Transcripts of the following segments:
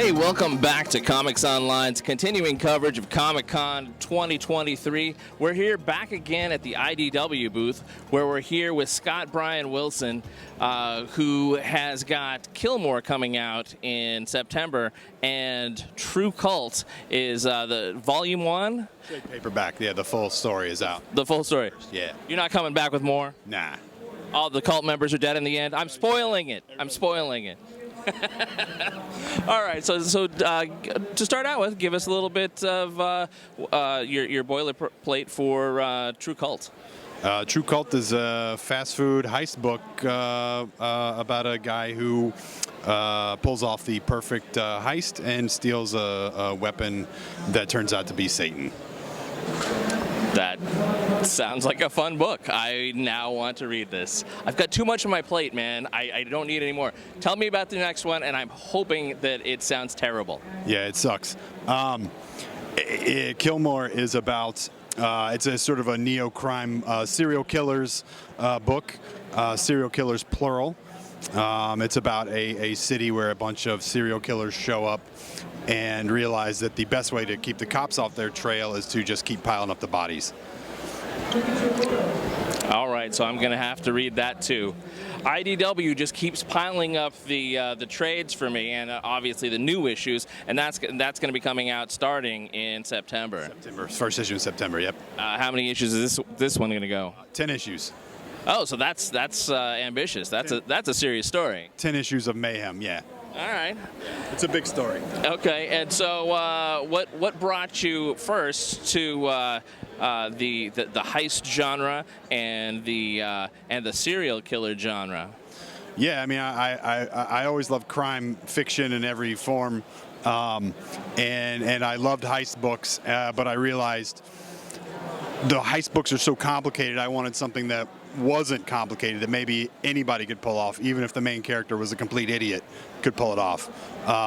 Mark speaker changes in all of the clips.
Speaker 1: Hey, welcome back to Comics Online's continuing coverage of Comic-Con 2023. We're here back again at the IDW booth, where we're here with Scott Bryan Wilson, who has got Killmore coming out in September, and True Cult is the Volume 1?
Speaker 2: Trade paperback, yeah, the full story is out.
Speaker 1: The full story?
Speaker 2: Yeah.
Speaker 1: You're not coming back with more?
Speaker 2: Nah.
Speaker 1: All the cult members are dead in the end? I'm spoiling it. I'm spoiling it. All right, so to start out with, give us a little bit of your boilerplate for True Cult.
Speaker 2: True Cult is a fast food heist book about a guy who pulls off the perfect heist and steals a weapon that turns out to be Satan.
Speaker 1: That sounds like a fun book. I now want to read this. I've got too much on my plate, man. I don't need any more. Tell me about the next one, and I'm hoping that it sounds terrible.
Speaker 2: Yeah, it sucks. Killmore is about, it's a sort of a neo-crime serial killers book, serial killers plural. It's about a city where a bunch of serial killers show up and realize that the best way to keep the cops off their trail is to just keep piling up the bodies.
Speaker 1: All right, so I'm going to have to read that too. IDW just keeps piling up the trades for me, and obviously the new issues, and that's going to be coming out starting in September.
Speaker 2: First issue in September. Yep.
Speaker 1: How many issues is this one going to go?
Speaker 2: 10 issues.
Speaker 1: Oh, so that's ambitious. That's a serious story.
Speaker 2: 10 issues of mayhem. Yeah.
Speaker 1: All right.
Speaker 2: It's a big story.
Speaker 1: Okay, and so what brought you first to the heist genre and the serial killer genre?
Speaker 2: Yeah, I mean, I always loved crime fiction in every form, and I loved heist books, but I realized the heist books are so complicated. I wanted something that wasn't complicated, that maybe anybody could pull off, even if the main character was a complete idiot, could pull it off.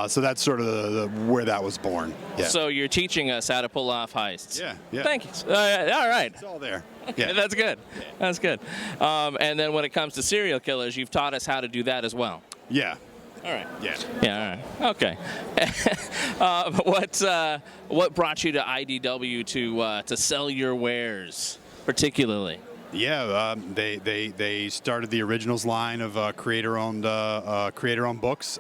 Speaker 2: So that's sort of where that was born. Yeah.
Speaker 1: So you're teaching us how to pull off heists.
Speaker 2: Yeah. Yeah.
Speaker 1: Thank you. All right.
Speaker 2: It's all there.
Speaker 1: Yeah. That's good. That's good. And then when it comes to serial killers, you've taught us how to do that as well.
Speaker 2: Yeah.
Speaker 1: All right.
Speaker 2: Yeah.
Speaker 1: Yeah. All right. Okay. What brought you to IDW to sell your wares, particularly?
Speaker 2: Yeah, they started the Originals line of creator-owned books.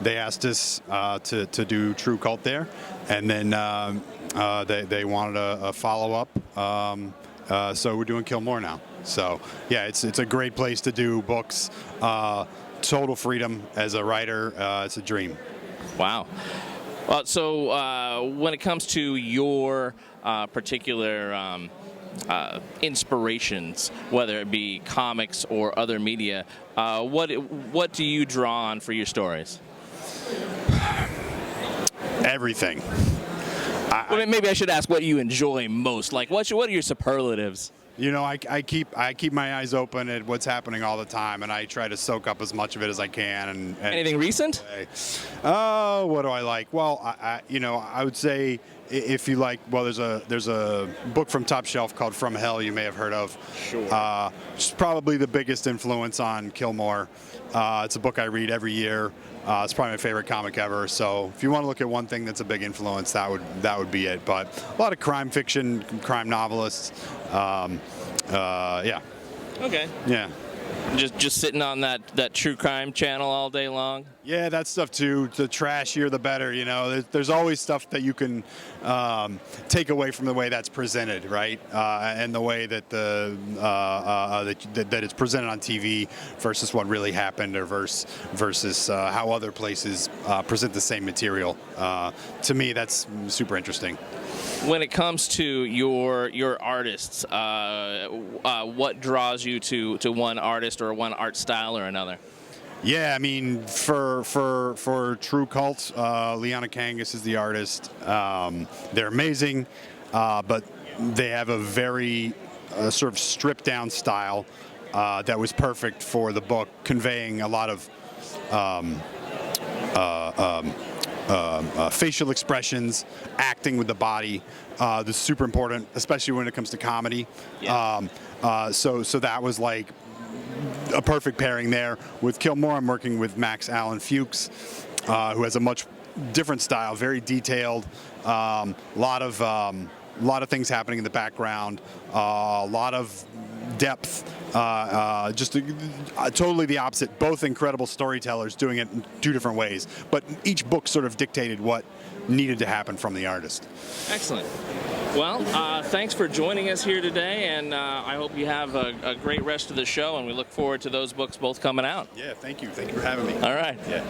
Speaker 2: They asked us to do True Cult there, and then they wanted a follow-up. So we're doing Killmore now. So yeah, it's a great place to do books. Total freedom as a writer. It's a dream.
Speaker 1: Wow. So when it comes to your particular inspirations, whether it be comics or other media, what do you draw on for your stories?
Speaker 2: Everything.
Speaker 1: Maybe I should ask what you enjoy most. Like, what are your superlatives?
Speaker 2: You know, I keep my eyes open at what's happening all the time, and I try to soak up as much of it as I can. And
Speaker 1: anything recent?
Speaker 2: Oh, what do I like? Well, I would say if you like, well, there's a book from Top Shelf called From Hell you may have heard of.
Speaker 1: Sure.
Speaker 2: It's probably the biggest influence on Killmore. It's a book I read every year. It's probably my favorite comic ever. So if you want to look at one thing that's a big influence, that would be it. But a lot of crime fiction, crime novelists. Yeah.
Speaker 1: Okay.
Speaker 2: Yeah.
Speaker 1: Just sitting on that true crime channel all day long?
Speaker 2: Yeah, that stuff too. The trashier, the better. You know, there's always stuff that you can take away from the way that's presented, right? And the way that that it's presented on TV versus what really happened, or versus how other places present the same material. To me, that's super interesting.
Speaker 1: When it comes to your artists, what draws you to one artist or one art style or another?
Speaker 2: Yeah, I mean, for True Cult, Liana Kangas is the artist. They're amazing, but they have a very sort of stripped down style that was perfect for the book, conveying a lot of facial expressions, acting with the body. That's super important, especially when it comes to comedy.
Speaker 1: Yeah.
Speaker 2: So that was like a perfect pairing there. With Killmore, I'm working with Max Allen Fuchs, who has a much different style, very detailed, lot of things happening in the background, a lot of depth, just totally the opposite. Both incredible storytellers doing it in two different ways, but each book sort of dictated what needed to happen from the artist.
Speaker 1: Excellent. Well, thanks for joining us here today, and I hope you have a great rest of the show, and we look forward to those books both coming out.
Speaker 2: Yeah, thank you. Thank you for having me.
Speaker 1: All right.
Speaker 2: Yeah.